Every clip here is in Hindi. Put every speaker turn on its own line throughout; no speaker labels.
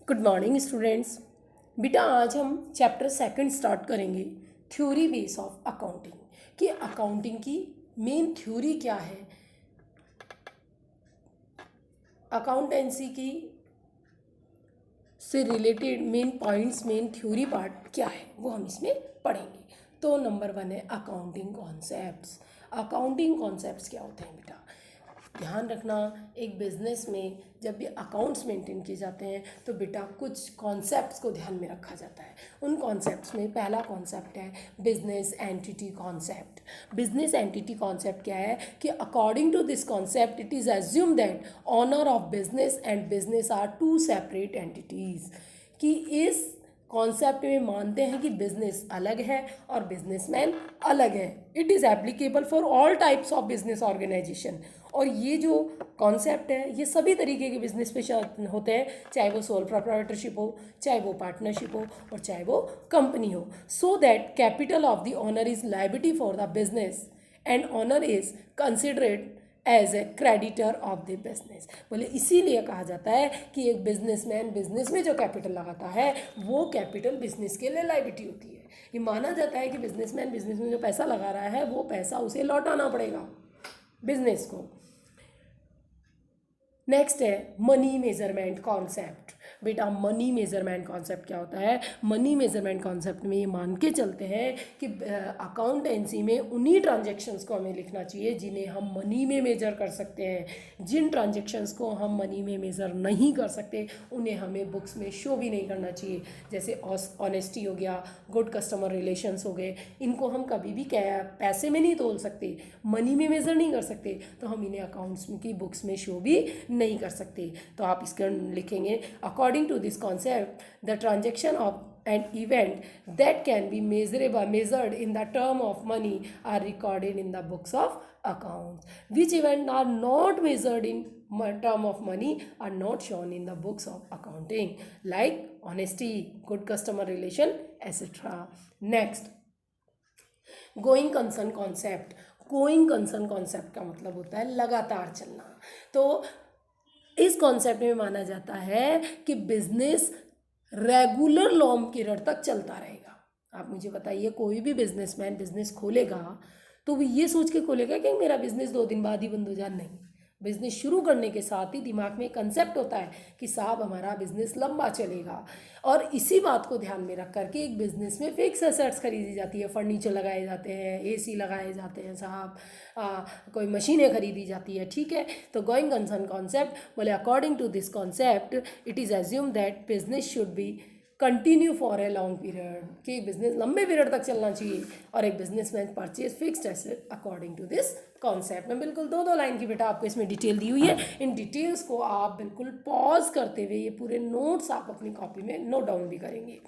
Good morning students. बेटा आज हम चैप्टर सेकंड स्टार्ट करेंगे, थ्योरी बेस ऑफ अकाउंटिंग। कि अकाउंटिंग की मेन थ्योरी क्या है, अकाउंटेंसी की से related main points, main theory part क्या है वो हम इसमें पढ़ेंगे। तो नंबर 1 है अकाउंटिंग कॉन्सेप्ट्स। अकाउंटिंग कॉन्सेप्ट्स क्या होते हैं बेटा? ध्यान रखना, एक बिजनेस में जब भी अकाउंट्स मेंटेन किए जाते हैं तो बेटा कुछ कॉन्सेप्ट्स को ध्यान में रखा जाता है। उन कॉन्सेप्ट्स में पहला कॉन्सेप्ट है business entity concept. Business entity concept क्या है कि according to this concept it is assume that owner of business and business are two separate entities. कि इस कॉन्सेप्ट में मानते हैं कि बिजनेस अलग है और बिजनेसमैन अलग है। It is applicable for all types of business organisation. और ये जो कॉन्सेप्ट है ये सभी तरीके के बिजनेस पे होते हैं, चाहे वो सोल प्रोप्राइटरशिप हो, चाहे वो पार्टनरशिप हो और चाहे वो कंपनी हो। So that capital of the owner is liability for the business and owner is considered as a creditor of the business. बोले इसीलिए कहा जाता है कि एक बिजनेसमैन बिजनेस में जो कैपिटल लगाता है वो कैपिटल बिजनेस के लिए लायबिलिटी होती है। ये माना जाता है कि बिजनेसमैन बिजनेस में जो पैसा लगा रहा है वो पैसा उसे लौटाना पड़ेगा बिजनेस को। नेक्स्ट है मनी मेजरमेंट कॉन्सेप्ट। बेटा मनी मेजरमेंट कॉन्सेप्ट क्या होता है? मनी मेजरमेंट कॉन्सेप्ट में ये मान के चलते हैं कि अकाउंटेंसी में उन्हीं ट्रांजेक्शन्स को हमें लिखना चाहिए जिन्हें हम मनी में मेजर कर सकते हैं। जिन ट्रांजेक्शन्स को हम मनी में मेजर नहीं कर सकते उन्हें हमें बुक्स में शो भी नहीं करना चाहिए। जैसे ऑनेस्टी हो गया, गुड कस्टमर रिलेशंस हो गए, इनको हम कभी भी पैसे में नहीं तोल सकते, मनी में मेजर नहीं कर सकते, तो हम इन्हें अकाउंट्स की बुक्स में शो भी नहीं कर सकते। तो आप इसका लिखेंगे according to this concept the transaction of an event that can be measured in the term of money are recorded in the books of accounts. Which events are not measured in term of money are not shown in the books of accounting, like honesty, good customer relation, etc. Next, going concern concept. Going concern concept का मतलब होता है लगातार चलना। तो इस कॉन्सेप्ट में माना जाता है कि बिजनेस रेगुलर लॉन्ग पीरियड तक चलता रहेगा। आप मुझे बताइए, कोई भी बिजनेसमैन बिजनेस खोलेगा तो वो ये सोच के खोलेगा कि मेरा बिजनेस 2 दिन बाद ही बंद हो जाए? नहीं, बिजनेस शुरू करने के साथ ही दिमाग में कंसेप्ट होता है कि साहब हमारा बिजनेस लंबा चलेगा। और इसी बात को ध्यान में रख करके एक बिजनेस में फिक्स एसेट्स खरीदी जाती है, फर्नीचर लगाए जाते हैं, एसी लगाए जाते हैं साहब, कोई मशीनें खरीदी जाती है। ठीक है, तो गोइंग कंसर्न कॉन्सेप्ट बोले according to this concept it is assume that business should be continue for a long period, कि बिजनेस लंबे पीरियड तक चलना चाहिए और एक businessman purchase fixed asset according to this concept. मैं बिल्कुल 2-2 लाइन की बेटा आपको इसमें डिटेल दी हुई है। इन डिटेल्स को आप बिल्कुल पॉज करते हुए ये पूरे नोट्स आप अपनी कॉपी में नोट डाउन भी करेंगे।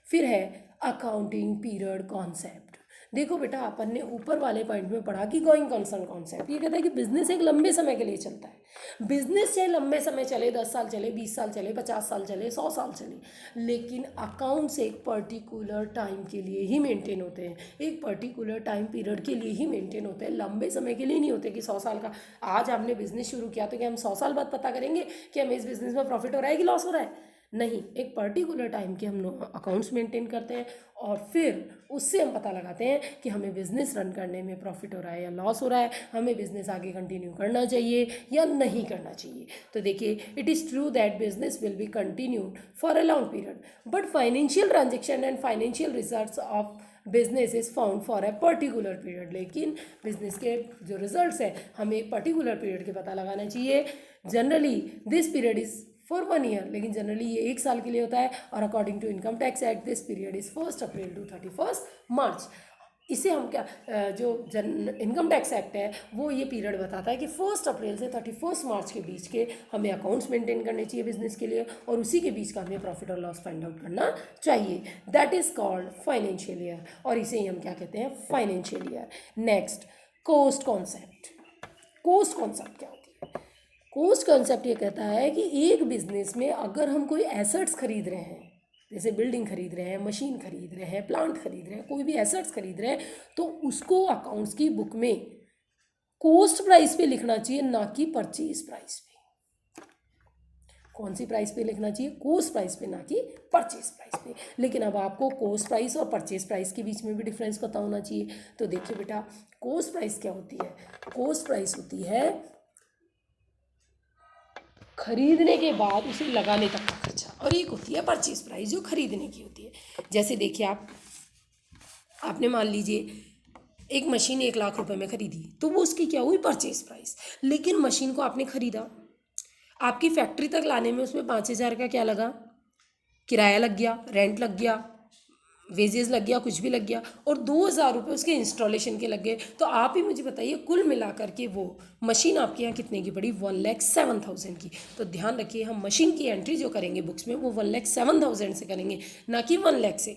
फिर है अकाउंटिंग पीरियड कॉन्सेप्ट। देखो बेटा, अपन ने ऊपर वाले पॉइंट में पढ़ा कि गोइंग कंसर्न कॉन्सेप्ट ये कहता है कि बिजनेस एक लंबे समय के लिए चलता है। बिजनेस चाहे लंबे समय चले, 10 साल चले, 20 साल चले, 50 साल चले, 100 साल चले, लेकिन अकाउंट्स एक पर्टिकुलर टाइम के लिए ही मेंटेन होते हैं, एक पर्टिकुलर टाइम पीरियड के लिए ही मेंटेन होते हैं, लंबे समय के लिए नहीं होते। कि 100 साल का आज हमने बिजनेस शुरू किया तो क्या हम 100 साल बाद पता करेंगे कि हमें इस बिजनेस में प्रॉफिट हो रहा है कि लॉस हो रहा है? नहीं, एक पर्टिकुलर टाइम के हम अकाउंट्स मेंटेन करते हैं और फिर उससे हम पता लगाते हैं कि हमें बिजनेस रन करने में प्रॉफिट हो रहा है या लॉस हो रहा है, हमें बिजनेस आगे कंटिन्यू करना चाहिए या नहीं करना चाहिए। तो देखिए, it is true that business will be continued for a long period but financial transaction and financial results of business is found for a particular period. लेकिन बिजनेस के जो रिजल्ट्स हैं हमें एक पर्टिकुलर पीरियड के पता लगाना चाहिए। Generally this period is for 1 year, लेकिन जनरली ये 1 साल के लिए होता है। और according to income tax act this period is 1 April to 31 March. इसे हम क्या, जो इनकम टैक्स एक्ट है वो ये पीरियड बताता है कि 1 अप्रैल से 31 मार्च के बीच के हमें अकाउंट्स मेंटेन करने चाहिए बिजनेस के लिए और उसी के बीच का हमें प्रॉफिट और लॉस फाइंड आउट करना चाहिए। That is called financial year और इसे ही हम क्या कहते हैं? Financial year. Next, cost concept. Cost concept क्या होती है? कोस्ट कॉन्सेप्ट ये कहता है कि एक बिजनेस में अगर हम कोई एसेट्स खरीद रहे हैं, जैसे बिल्डिंग खरीद रहे हैं, मशीन खरीद रहे हैं, प्लांट खरीद रहे हैं, कोई भी एसेट्स खरीद रहे हैं, तो उसको अकाउंट्स की बुक में कोस्ट प्राइस पे लिखना चाहिए, ना कि परचेज प्राइस पे। कौन सी प्राइस पे लिखना चाहिए, कॉस्ट प्राइस पे, ना कि परचेज प्राइस पे। लेकिन अब आपको कॉस्ट प्राइस और परचेज प्राइस के बीच में भी डिफरेंस पता होना चाहिए। तो देखिए बेटा, कॉस्ट प्राइस क्या होती है, कॉस्ट प्राइस होती है खरीदने के बाद उसे लगाने तक का खर्चा, और एक होती है परचेज प्राइस जो खरीदने की होती है। जैसे देखिए, आपने मान लीजिए एक मशीन 1 लाख रुपए में खरीदी, तो वो उसकी क्या हुई, परचेज प्राइस। लेकिन मशीन को आपने खरीदा, आपकी फैक्ट्री तक लाने में उसमें 5,000 का क्या लगा, किराया लग गया, रेंट लग गया, वेजेस लग गया, कुछ भी लग गया, और 2,000 रुपये उसके इंस्टॉलेशन के लग गए। तो आप ही मुझे बताइए, कुल मिलाकर के वो मशीन आपके यहाँ कितने की पड़ी, 1,07,000 की। तो ध्यान रखिए, हम मशीन की एंट्री जो करेंगे बुक्स में वो 1,07,000 से करेंगे, ना कि 1,00,000 से।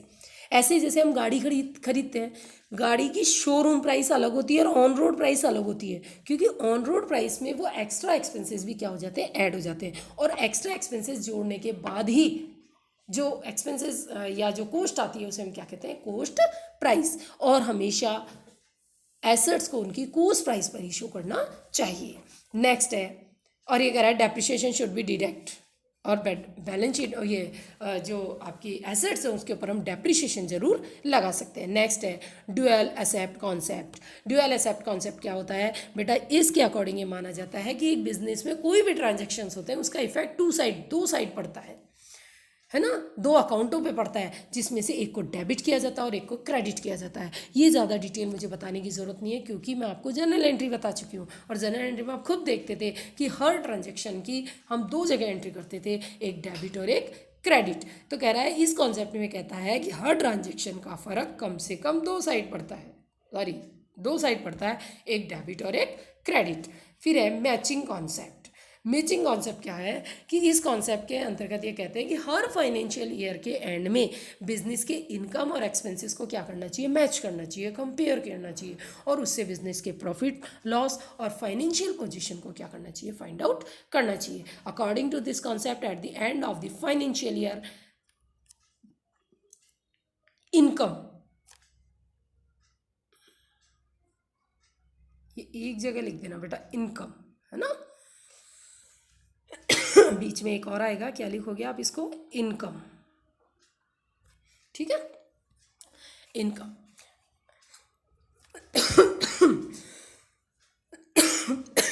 ऐसे ही जैसे हम गाड़ी खरीदते हैं, गाड़ी की शोरूम प्राइस अलग होती है और ऑन रोड प्राइस अलग होती है, क्योंकि ऑन रोड प्राइस में वो एक्स्ट्रा एक्सपेंसेस भी क्या हो जाते हैं, ऐड हो जाते हैं, और एक्स्ट्रा एक्सपेंसेस जोड़ने के बाद ही जो एक्सपेंसेस या जो कॉस्ट आती है उसे हम क्या कहते हैं, कॉस्ट प्राइस। और हमेशा एसेट्स को उनकी कॉस्ट प्राइस पर ही शो करना चाहिए। नेक्स्ट है, और ये कह रहा है डेप्रिसिएशन शुड बी डिडक्ट, और बैलेंस शीट और ये जो आपकी एसेट्स हैं उसके ऊपर हम डेप्रिसिएशन जरूर लगा सकते हैं। नेक्स्ट है dual asset concept. Dual asset concept क्या होता है बेटा, इसके अकॉर्डिंग ये माना जाता है कि एक बिजनेस में कोई भी ट्रांजेक्शन्स होते हैं उसका इफेक्ट दो साइड पड़ता है ना, 2 अकाउंटों पे पड़ता है, जिसमें से एक को डेबिट किया जाता है और एक को क्रेडिट किया जाता है। ये ज़्यादा डिटेल मुझे बताने की ज़रूरत नहीं है, क्योंकि मैं आपको जनरल एंट्री बता चुकी हूँ, और जनरल एंट्री में आप खुद देखते थे कि हर ट्रांजेक्शन की हम 2 जगह एंट्री करते थे, एक डेबिट और एक क्रेडिट। तो कह रहा है, इस कॉन्सेप्ट में कहता है कि हर ट्रांजेक्शन का फ़र्क कम से कम 2 साइड पड़ता है, दो साइड पड़ता है, एक डेबिट और एक क्रेडिट। फिर है मैचिंग कॉन्सेप्ट। मैचिंग कॉन्सेप्ट क्या है कि इस कॉन्सेप्ट के अंतर्गत ये कहते हैं कि हर फाइनेंशियल ईयर के एंड में बिजनेस के इनकम और एक्सपेंसेस को क्या करना चाहिए, मैच करना चाहिए, कंपेयर करना चाहिए, और उससे बिजनेस के प्रॉफिट लॉस और फाइनेंशियल पोजीशन को क्या करना चाहिए, फाइंड आउट करना चाहिए। According to this concept, at the end of the financial year, income, ये एक जगह लिख देना बेटा, इनकम, है ना, बीच में एक और आएगा, क्या लिखोगे आप इसको, इनकम, ठीक है, इनकम।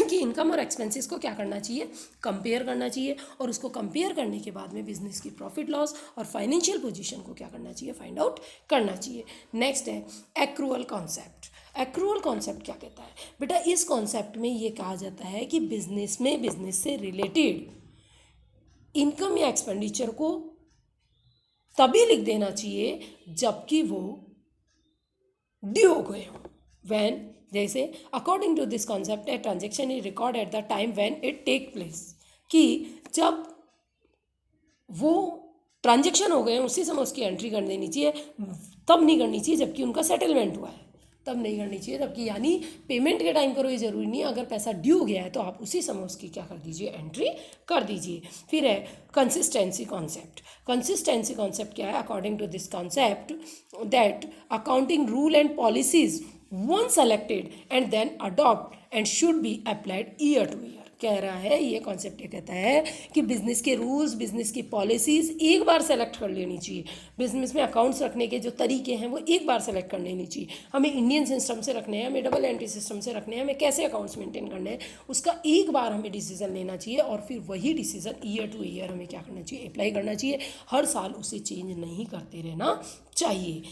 कि इनकम और एक्सपेंसेस को क्या करना चाहिए, कंपेयर करना चाहिए, और उसको कंपेयर करने के बाद में बिजनेस की प्रॉफिट लॉस और फाइनेंशियल पोजीशन को क्या करना चाहिए, फाइंड आउट करना चाहिए। नेक्स्ट है एक्रूअल कॉन्सेप्ट। एक्रूअल कॉन्सेप्ट क्या कहता है बेटा, इस कॉन्सेप्ट में ये कहा जाता है कि बिजनेस में बिजनेस से रिलेटेड इनकम या एक्सपेंडिचर को तभी लिख देना चाहिए जबकि वो ड्यू हो गए हो। व्हेन, जैसे according to this concept a transaction is record at the time when it take place, कि जब वो ट्रांजेक्शन हो गए उसी समय उसकी एंट्री कर देनी चाहिए, तब नहीं करनी चाहिए जबकि उनका सेटलमेंट हुआ है, तब नहीं करनी चाहिए जबकि, यानी पेमेंट के टाइम करो ये जरूरी नहीं है, अगर पैसा ड्यू गया है तो आप उसी समय उसकी क्या कर दीजिए, एंट्री कर दीजिए। फिर है कंसिस्टेंसी कॉन्सेप्ट। कंसिस्टेंसी कॉन्सेप्ट क्या है, according to this concept that accounting rule and policies one selected and then adopt and should be applied year to year. कह रहा है, ये कॉन्सेप्ट ये कहता है कि बिजनेस के रूल्स, बिजनेस की पॉलिसीज एक बार सेलेक्ट कर लेनी चाहिए, बिजनेस में अकाउंट्स रखने के जो तरीके हैं वो एक बार सेलेक्ट कर लेनी चाहिए। हमें इंडियन सिस्टम से रखने हैं, हमें डबल एंट्री सिस्टम से रखने हैं, हमें कैसे अकाउंट्स मेंटेन करने हैं, उसका एक बार हमें डिसीजन लेना चाहिए, और फिर वही डिसीजन ईयर टू ईयर हमें क्या करना चाहिए, अप्लाई करना चाहिए। हर साल उसे चेंज नहीं करते रहना चाहिए।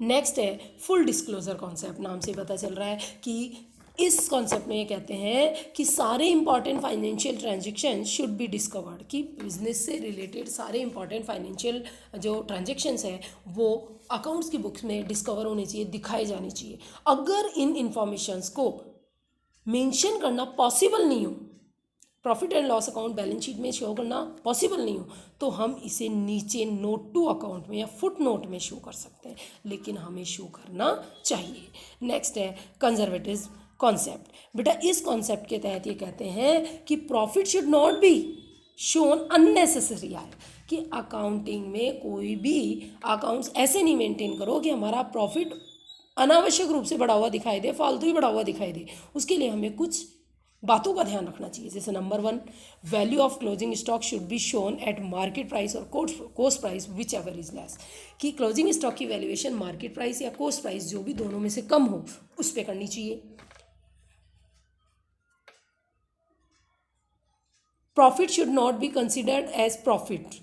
नेक्स्ट है फुल डिस्क्लोजर कॉन्सेप्ट। नाम से पता चल रहा है कि इस कॉन्सेप्ट में ये कहते हैं कि सारे important financial transaction should be discovered, कि बिजनेस से रिलेटेड सारे इंपॉर्टेंट फाइनेंशियल जो ट्रांजेक्शन्स हैं वो अकाउंट्स की बुक्स में डिस्कवर होनी चाहिए, दिखाई जानी चाहिए। अगर इन इंफॉर्मेशंस को मेंशन करना पॉसिबल नहीं हो, profit and loss account balance sheet में शो करना पॉसिबल नहीं हो, तो हम इसे नीचे नोट टू अकाउंट में या फुट नोट में शो कर सकते हैं, लेकिन हमें शो करना चाहिए। नेक्स्ट है कंजर्वेटिव कॉन्सेप्ट। बेटा इस कॉन्सेप्ट के तहत ये कहते हैं कि profit should not be shown unnecessary are, कि अकाउंटिंग में कोई भी अकाउंट्स ऐसे नहीं मेंटेन करो कि हमारा प्रॉफिट अनावश्यक रूप से बढ़ा हुआ दिखाई दे, फालतू ही बढ़ा हुआ दिखाई दे। उसके लिए हमें कुछ बातों का ध्यान रखना चाहिए। जैसे number 1, value of closing stock should be shown at market price और cost price whichever is less, कि क्लोजिंग स्टॉक की वैल्यूएशन मार्केट प्राइस या कोस्ट प्राइस जो भी दोनों में से कम हो उस पर करनी चाहिए। Profit should not be considered as profit,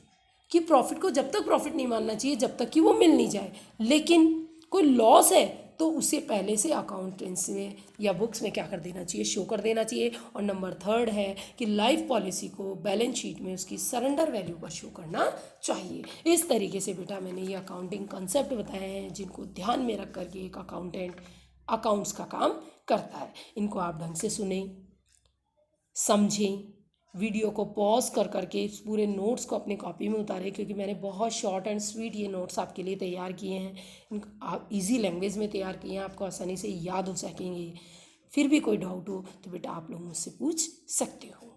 कि प्रॉफिट को जब तक प्रॉफिट नहीं मानना चाहिए जब तक कि वो मिल नहीं जाए। लेकिन कोई लॉस है तो उसे पहले से अकाउंटेंसी में या बुक्स में क्या कर देना चाहिए, शो कर देना चाहिए। और नंबर 3 है कि लाइफ पॉलिसी को बैलेंस शीट में उसकी सरेंडर वैल्यू पर शो करना चाहिए। इस तरीके से बेटा मैंने ये अकाउंटिंग कंसेप्ट बताए हैं जिनको ध्यान में रख करके एक अकाउंटेंट अकाउंट्स का काम करता है। इनको आप ढंग से सुने, समझें, वीडियो को पॉज कर करके इस पूरे नोट्स को अपने कॉपी में उतारें, क्योंकि मैंने बहुत शॉर्ट एंड स्वीट ये नोट्स आपके लिए तैयार किए हैं। इनको आप इजी लैंग्वेज में तैयार किए हैं, आपको आसानी से याद हो सकेंगे। फिर भी कोई डाउट हो तो बेटा आप लोग मुझसे पूछ सकते हो।